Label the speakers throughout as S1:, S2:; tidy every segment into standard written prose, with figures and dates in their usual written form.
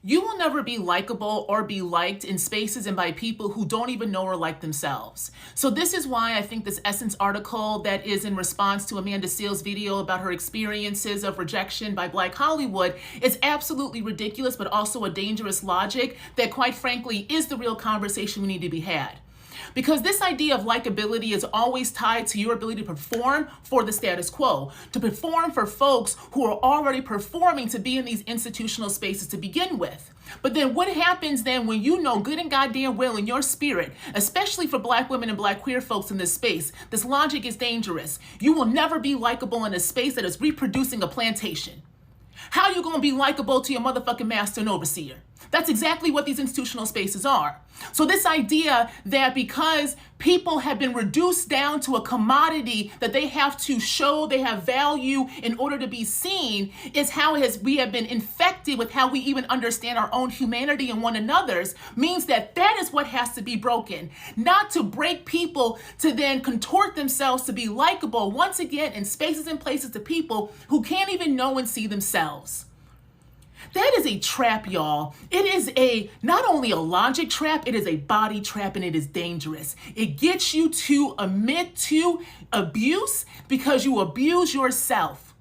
S1: You will never be likable or be liked in spaces and by people who don't even know or like themselves. So this is why I think this Essence article that is in response to Amanda Seales' video about her experiences of rejection by Black Hollywood is absolutely ridiculous, but also a dangerous logic that, quite frankly, is the real conversation we need to be had. Because this idea of likability is always tied to your ability to perform for the status quo, to perform for folks who are already performing to be in these institutional spaces to begin with. But then what happens then when you know good and goddamn well in your spirit, especially for Black women and Black queer folks in this space, this logic is dangerous. You will never be likable in a space that is reproducing a plantation. How are you going to be likable to your motherfucking master and overseer? That's exactly what these institutional spaces are. So this idea that because people have been reduced down to a commodity that they have to show they have value in order to be seen is how we have been infected with how we even understand our own humanity and one another's, means that is what has to be broken. Not to break people to then contort themselves to be likable once again in spaces and places to people who can't even know and see themselves. That is a trap, y'all. It is not only a logic trap, it is a body trap, and it is dangerous. It gets you to admit to abuse because you abuse yourself.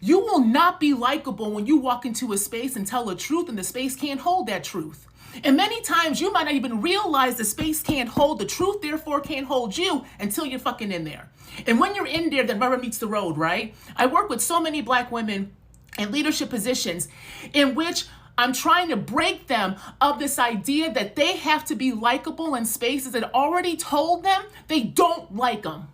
S1: You will not be likable when you walk into a space and tell the truth, and the space can't hold that truth. And many times you might not even realize the space can't hold the truth, therefore can't hold you until you're fucking in there. And when you're in there, the rubber meets the road, right? I work with so many Black women in leadership positions in which I'm trying to break them of this idea that they have to be likable in spaces that already told them they don't like them.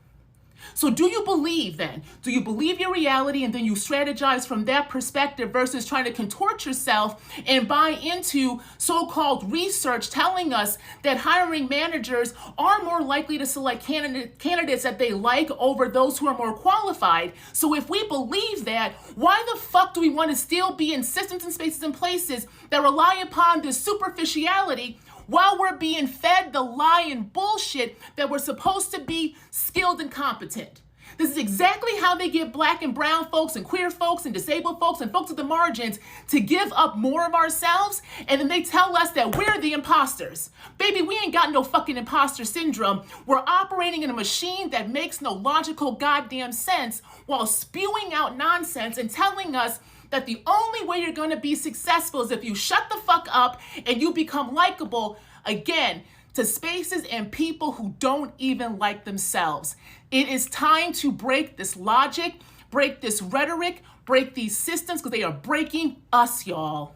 S1: So do you believe then? Do you believe your reality and then you strategize from that perspective versus trying to contort yourself and buy into so-called research telling us that hiring managers are more likely to select candidates that they like over those who are more qualified? So if we believe that, why the fuck do we want to still be in systems and spaces and places that rely upon this superficiality while we're being fed the lie and bullshit that we're supposed to be skilled and competent? This is exactly how they get Black and brown folks and queer folks and disabled folks and folks at the margins to give up more of ourselves, and then they tell us that we're the imposters. Baby, we ain't got no fucking imposter syndrome. We're operating in a machine that makes no logical goddamn sense while spewing out nonsense and telling us that the only way you're going to be successful is if you shut the fuck up and you become likable, again, to spaces and people who don't even like themselves. It is time to break this logic, break this rhetoric, break these systems, because they are breaking us, y'all.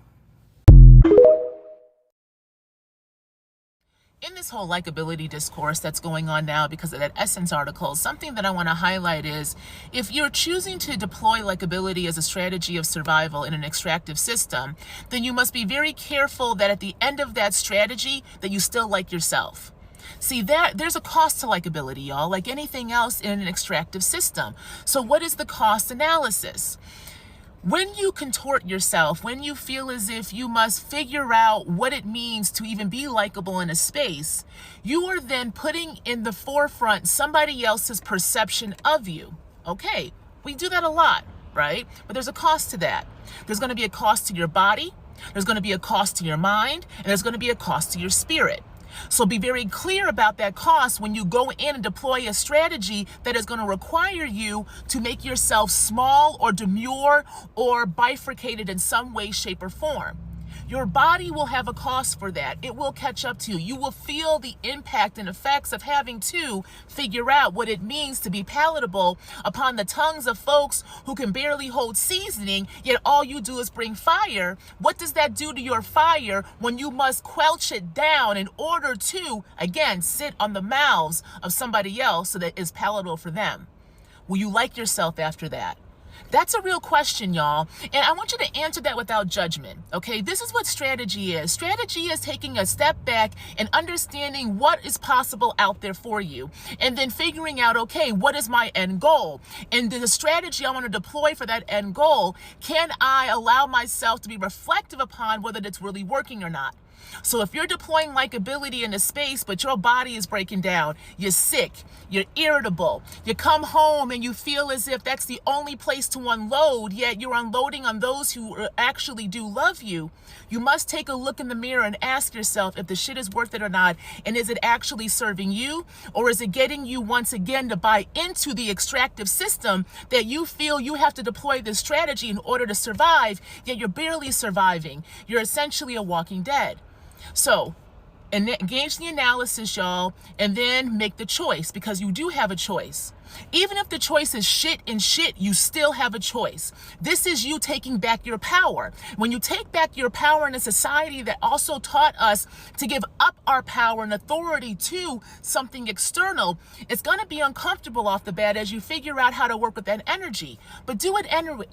S1: In this whole likability discourse that's going on now because of that Essence article, something that I want to highlight is if you're choosing to deploy likability as a strategy of survival in an extractive system, then you must be very careful that at the end of that strategy that you still like yourself. See, there's a cost to likability, y'all, like anything else in an extractive system. So what is the cost analysis? When you contort yourself, when you feel as if you must figure out what it means to even be likable in a space, you are then putting in the forefront somebody else's perception of you. Okay, we do that a lot, right? But there's a cost to that. There's going to be a cost to your body, there's going to be a cost to your mind, and there's going to be a cost to your spirit. So be very clear about that cost when you go in and deploy a strategy that is going to require you to make yourself small or demure or bifurcated in some way, shape, or form. Your body will have a cost for that. It will catch up to you. You will feel the impact and effects of having to figure out what it means to be palatable upon the tongues of folks who can barely hold seasoning, yet all you do is bring fire. What does that do to your fire when you must quelch it down in order to, again, sit on the mouths of somebody else so that it's palatable for them? Will you like yourself after that? That's a real question, y'all. And I want you to answer that without judgment, okay? This is what strategy is. Strategy is taking a step back and understanding what is possible out there for you. And then figuring out, okay, what is my end goal? And the strategy I want to deploy for that end goal, can I allow myself to be reflective upon whether it's really working or not? So if you're deploying likability in a space, but your body is breaking down, you're sick, you're irritable, you come home and you feel as if that's the only place to unload, yet you're unloading on those who actually do love you, you must take a look in the mirror and ask yourself if the shit is worth it or not, and is it actually serving you, or is it getting you once again to buy into the extractive system that you feel you have to deploy this strategy in order to survive, yet you're barely surviving. You're essentially a walking dead. So, engage the analysis, y'all, and then make the choice, because you do have a choice. Even if the choice is shit and shit, you still have a choice. This is you taking back your power. When you take back your power in a society that also taught us to give up our power and authority to something external, it's going to be uncomfortable off the bat as you figure out how to work with that energy. But do it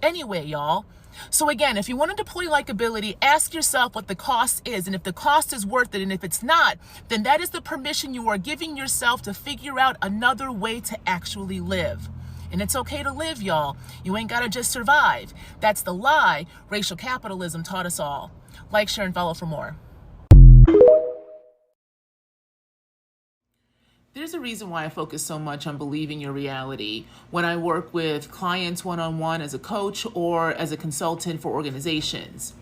S1: anyway, y'all. So again, if you want to deploy likability, ask yourself what the cost is, and if the cost is worth it, and if it's not, then that is the permission you are giving yourself to figure out another way to actually live. And it's okay to live, y'all. You ain't gotta just survive. That's the lie racial capitalism taught us all. Like, share, and follow for more. There's a reason why I focus so much on believing your reality when I work with clients one-on-one as a coach or as a consultant for organizations.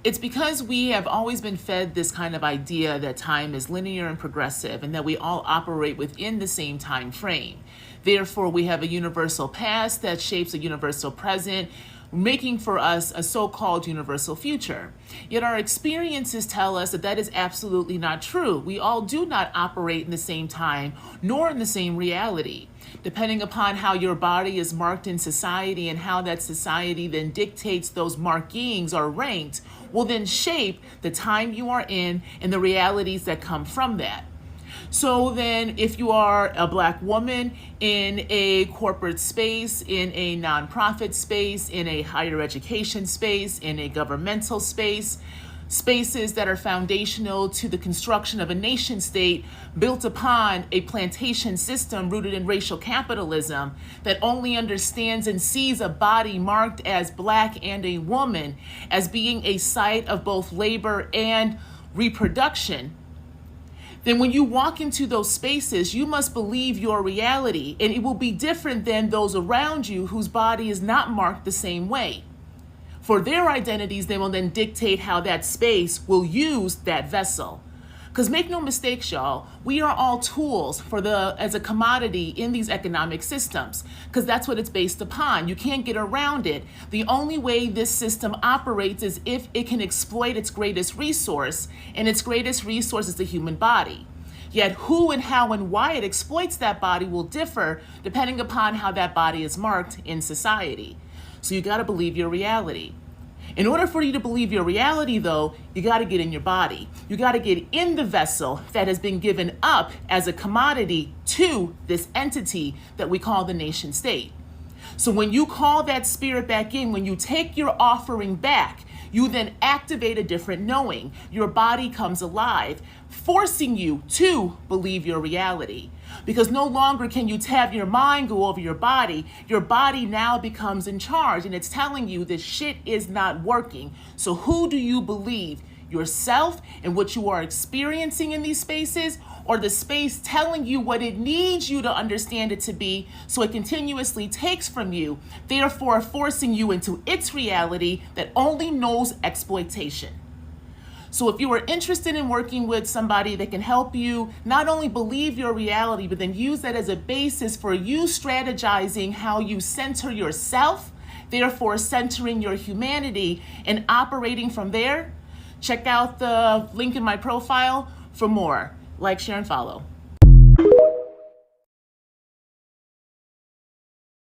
S1: It's because we have always been fed this kind of idea that time is linear and progressive, and that we all operate within the same time frame. Therefore, we have a universal past that shapes a universal present, making for us a so-called universal future. Yet our experiences tell us that that is absolutely not true. We all do not operate in the same time, nor in the same reality. Depending upon how your body is marked in society and how that society then dictates those markings are ranked, will then shape the time you are in and the realities that come from that. So then if you are a Black woman in a corporate space, in a nonprofit space, in a higher education space, in a governmental space, spaces that are foundational to the construction of a nation state built upon a plantation system rooted in racial capitalism that only understands and sees a body marked as Black and a woman as being a site of both labor and reproduction, then when you walk into those spaces, you must believe your reality, and it will be different than those around you whose body is not marked the same way. For their identities, they will then dictate how that space will use that vessel. Because make no mistakes, y'all, we are all tools as a commodity in these economic systems, because that's what it's based upon. You can't get around it. The only way this system operates is if it can exploit its greatest resource, and its greatest resource is the human body. Yet who and how and why it exploits that body will differ depending upon how that body is marked in society. So you got to believe your reality. In order for you to believe your reality, though, you got to get in your body. You got to get in the vessel that has been given up as a commodity to this entity that we call the nation state. So when you call that spirit back in, when you take your offering back, you then activate a different knowing. Your body comes alive, forcing you to believe your reality. Because no longer can you have your mind go over your body. Your body now becomes in charge, and it's telling you this shit is not working. So who do you believe? Yourself and what you are experiencing in these spaces, or the space telling you what it needs you to understand it to be, so it continuously takes from you, therefore forcing you into its reality that only knows exploitation. So if you are interested in working with somebody that can help you not only believe your reality, but then use that as a basis for you strategizing how you center yourself, therefore centering your humanity and operating from there, check out the link in my profile for more. Like, share, and follow.